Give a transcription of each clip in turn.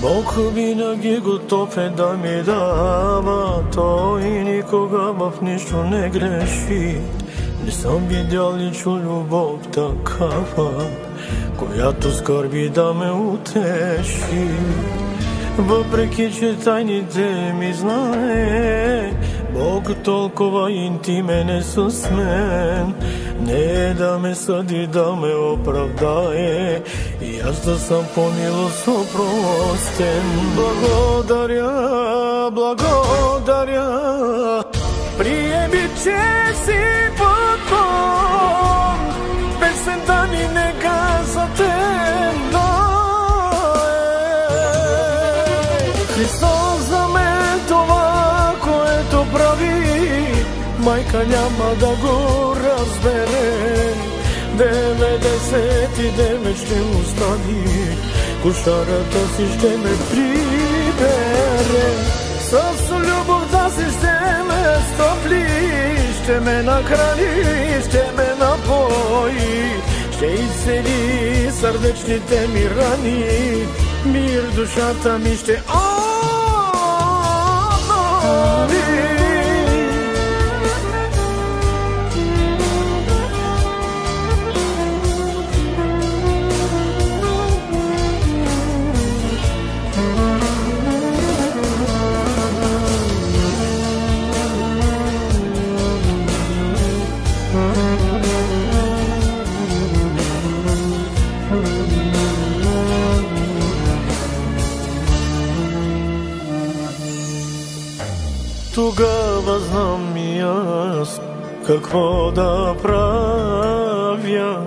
Бог винаги готов е да ми дава, Той никога в нищо не греши. Не съм видял и чул любов такава, която скърби да ме утеши. Въпреки че тайните ми знае, Бог толкова интимен е с мен. Не да ме съди, да ме оправдае, и аз да съм по-милостопростен. Благодаря, благодаря, приеми, че си потом. Песента ни нека за теб Христос за мен това, което прави, майка няма да го разбере. 99 ще остави, кошарата си ще ме прибере. С любовта си ще ме стопли, ще ме нахрани, ще ме напои, ще изцели сърдечните ми рани, мир душата ми ще обнови. Тогава знам и аз какво да правя,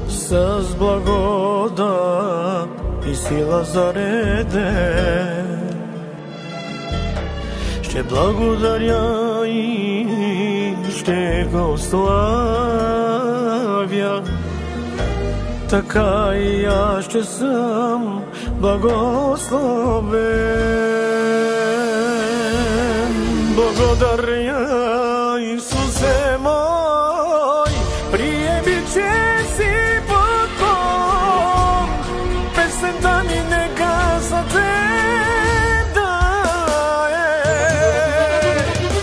с благодат и сила зареден. Ще благодаря и ще го славя, така и аз ще съм благословен. Благодаря, Исусе мой, приеми, че си потом. Песента ми нека за теб да е.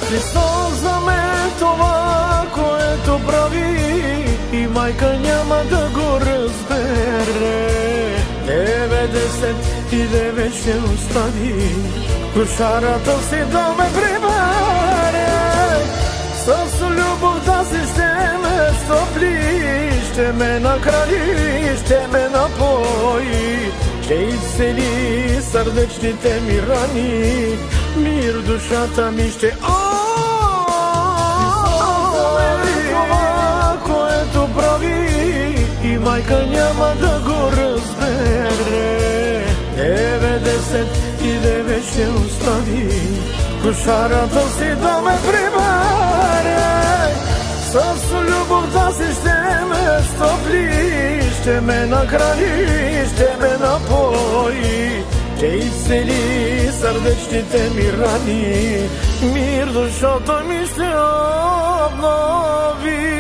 Христос за мен това, което прави, и майка няма да го разбере. 99 ще остави, кошарата си да ме прибере. С любовта си ще ме стопли, ще ме нахрани, ще ме напои, ще изцели сърдечните ми рани, мир душата ми ще обнови. Това, което прави, и майка няма да го разбере. 99 ще остави, кошарата си да ме прибере. С любовта си ще ме стопли, ще ме нахрани, ще ме напои, ще изцели сърдечните ми рани, мир душата ми ще обнови.